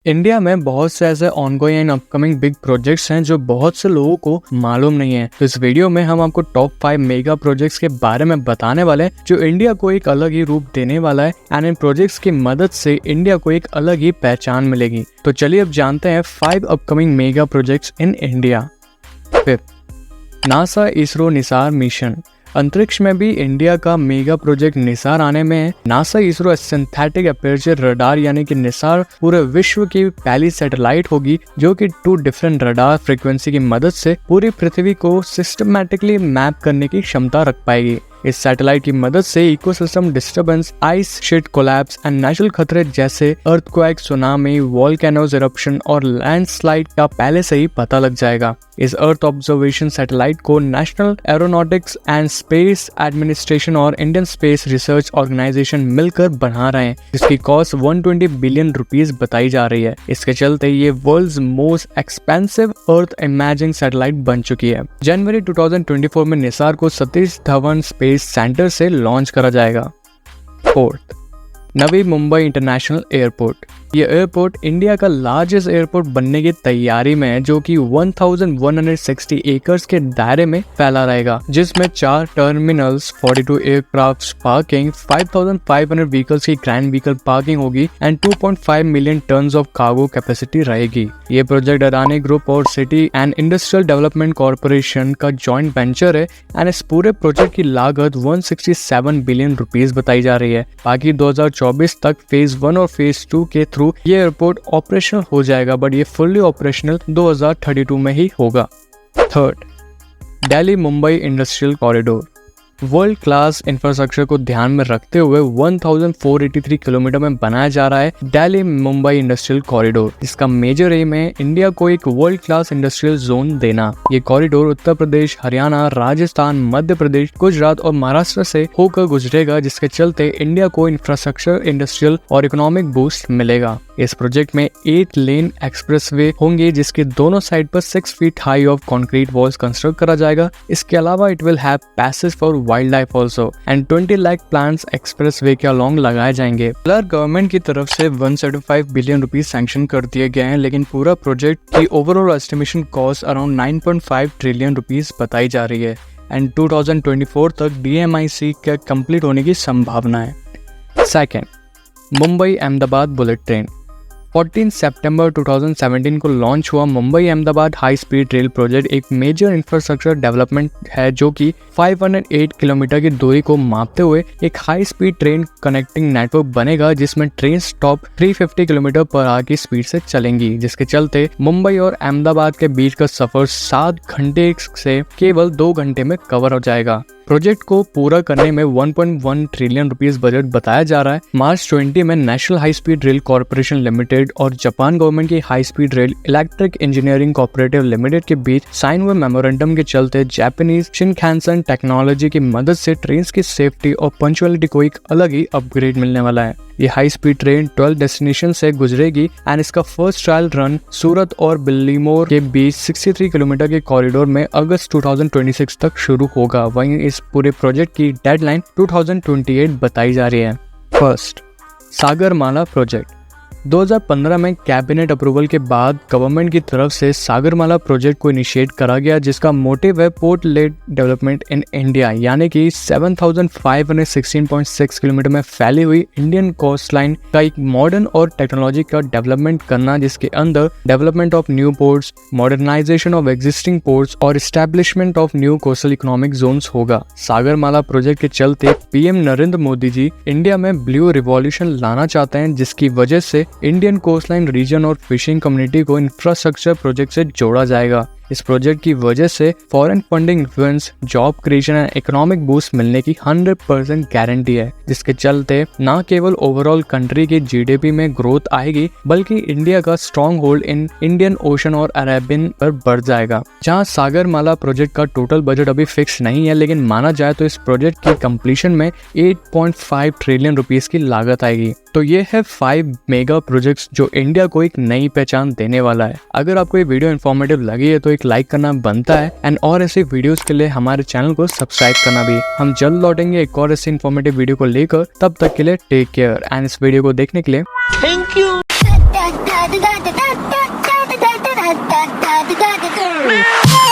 India में बहुत से ऐसे ongoing and upcoming big projects हैं जो बहुत से लोगों को मालूम नहीं है। तो इस वीडियो में हम आपको टॉप 5 मेगा प्रोजेक्ट्स के बारे में बताने वाले हैं जो इंडिया को एक अलग ही रूप देने वाला है एंड इन प्रोजेक्ट्स की मदद से इंडिया को एक अलग ही पहचान मिलेगी। तो चलिए अब जानते हैं 5 upcoming mega projects in India. 5, NASA ISRO Nisar mission. अंतरिक्ष में भी इंडिया का मेगा प्रोजेक्ट निसार आने में है। NASA ISRO synthetic aperture radar यानी कि निसार पूरे विश्व की पहली सैटेलाइट होगी जो कि 2 डिफरेंट रडार फ्रीक्वेंसी की मदद से पूरी पृथ्वी को सिस्टमैटिकली मैप करने की क्षमता रख पाएगी। इस सैटेलाइट की मदद से ecosystem disturbance, ice sheet collapse and natural खतरे जैसे अर्थक्वेक, सुनामी, वोल्केनोज इरप्शन और लैंडस्लाइड का पहले से ही पता लग जाएगा। इस अर्थ ऑब्जर्वेशन सैटेलाइट को national aeronautics and space administration और इंडियन स्पेस रिसर्च ऑर्गेनाइजेशन मिलकर बना रहे हैं, जिसकी कॉस्ट 120 बिलियन रुपीस बताई जा रही है। इसके चलते ये world's most expensive earth imaging satellite बन चुकी है। जनवरी 2024 में निसार को सतीश धवन स्पेस सेंटर से लॉन्च करा जाएगा। 4, नवी मुंबई इंटरनेशनल एयरपोर्ट। ये एयरपोर्ट इंडिया का लार्जेस्ट एयरपोर्ट बनने की तैयारी में है जो कि 1160 एकर्स के दायरे में फैला रहेगा, जिसमें 4 टर्मिनल्स, 42 एयरक्राफ्ट पार्किंग, 5500 व्हीकल्स की ग्रैंड व्हीकल पार्किंग होगी and 2.5 million tons of cargo capacity रहेगी। ये प्रोजेक्ट अडानी ग्रुप और city and industrial development corporation का जॉइंट वेंचर है एंड इस पूरे प्रोजेक्ट की लागत 167 बिलियन रुपीस बताई जा रही है। बाकी 2024 तक फेज 1 और फेज 2 के थ्रू ये एयरपोर्ट ऑपरेशनल हो जाएगा, बट ये फुल्ली ऑपरेशनल 2032 में ही होगा। 3, Delhi Mumbai industrial corridor. World class infrastructure को ध्यान में रखते हुए 1483 किलोमीटर में बनाया जा रहा है दिल्ली मुंबई इंडस्ट्रियल कॉरिडोर। इसका मेजर एम है इंडिया को एक वर्ल्ड क्लास इंडस्ट्रियल जोन देना। ये कॉरिडोर उत्तर प्रदेश, हरियाणा, राजस्थान, मध्य प्रदेश, गुजरात और महाराष्ट्र से होकर गुजरेगा, जिसके चलते इंडिया को इंफ्रास्ट्रक्चर, इंडस्ट्रियल और इकोनॉमिक बूस्ट मिलेगा। इस प्रोजेक्ट में 8 लेन एक्सप्रेसवे होंगे जिसके दोनों साइड पर 6 feet high of concrete walls construct करा जाएगा। इसके अलावा it will have passage for wild life also and 20 lakh plants expressway के अलॉन्ग लगाए जाएंगे। फिलहाल गवर्नमेंट की तरफ से 175 बिलियन रुपीज सैंक्शन कर दिए गए हैं, लेकिन पूरा प्रोजेक्ट की overall estimation cost around 9.5 trillion rupees बताई जा रही है एंड 2024 तक DMIC के कंप्लीट होने की संभावना है। 2, मुंबई अहमदाबाद बुलेट ट्रेन। 14 सितंबर 2017 को लॉन्च हुआ Mumbai Ahmedabad high speed rail project एक मेजर इंफ्रास्ट्रक्चर डेवलपमेंट है जो कि 508 किलोमीटर की दूरी को मापते हुए एक high speed train connecting network बनेगा, जिसमें train stop 350 kilometre per hour की स्पीड से चलेंगी, जिसके चलते मुंबई और अहमदाबाद के बीच का सफर 7 घंटे से केवल 2 घंटे में कवर हो जाएगा। प्रोजेक्ट को पूरा करने में 1.1 ट्रिलियन रुपीस बजट बताया जा रहा है। मार्च 20 में national high speed rail corporation limited और जापान गवर्नमेंट की high speed rail electric engineering cooperative limited के बीच साइन हुए मेमोरेंडम के चलते जापानीज शिनकानसेन टेक्नोलॉजी की मदद से ट्रेन की सेफ्टी और पंक्चुअलिटी को एक अलग ही अपग्रेड मिलने वाला है। ये हाई स्पीड ट्रेन 12 डेस्टिनेशन से गुजरेगी एंड इसका फर्स्ट ट्रायल रन सूरत और बिल्लीमोर के बीच 63 किलोमीटर के कॉरिडोर में अगस्त 2026 तक शुरू होगा। वहीं इस पूरे प्रोजेक्ट की डेडलाइन 2028 बताई जा रही है। 1, सागरमाला प्रोजेक्ट। 2015 में कैबिनेट अप्रूवल के बाद गवर्नमेंट की तरफ से सागरमाला प्रोजेक्ट को इनिशिएट करा गया, जिसका मोटिव है port lead development in India, यानी कि 7516.6 किलोमीटर में फैली हुई इंडियन कोस्ट लाइन का एक मॉडर्न और टेक्नोलॉजी का डेवलपमेंट करना, जिसके अंदर development of new ports, modernisation of existing ports और establishment of new coastal economic zones होगा। सागरमाला प्रोजेक्ट के चलते PM नरेंद्र मोदी जी इंडिया में ब्लू रिवॉल्यूशन लाना चाहते हैं, जिसकी वजह से इंडियन कोस्टलाइन रीजन और फिशिंग कम्युनिटी को इंफ्रास्ट्रक्चर प्रोजेक्ट से जोड़ा जाएगा। इस प्रोजेक्ट की वजह से foreign funding influence, job creation and economic boost मिलने की 100% गारंटी है, जिसके चलते न केवल ओवरऑल कंट्री की GDP में ग्रोथ आएगी बल्कि इंडिया का strong hold in Indian ocean और अरेबियन पर बढ़ जाएगा। जहां सागरमाला प्रोजेक्ट का टोटल बजट अभी फिक्स नहीं है, लेकिन माना जाए तो इस प्रोजेक्ट की कंप्लीशन में 8.5 ट्रिलियन रुपीस की लागत आएगी। तो ये है 5 मेगा प्रोजेक्ट्स जो इंडिया को एक नई पहचान देने वाला है। अगर आपको ये वीडियो इन्फॉर्मेटिव लगी है तो एक लाइक करना बनता है एंड और ऐसे वीडियोस के लिए हमारे चैनल को सब्सक्राइब करना भी। हम जल्द लौटेंगे एक और ऐसे इन्फॉर्मेटिव वीडियो को लेकर, तब तक के लिए टेक केयर एंड इस वीडियो को देखने के लिए thank you. da da da da da da da da da da da da da da da.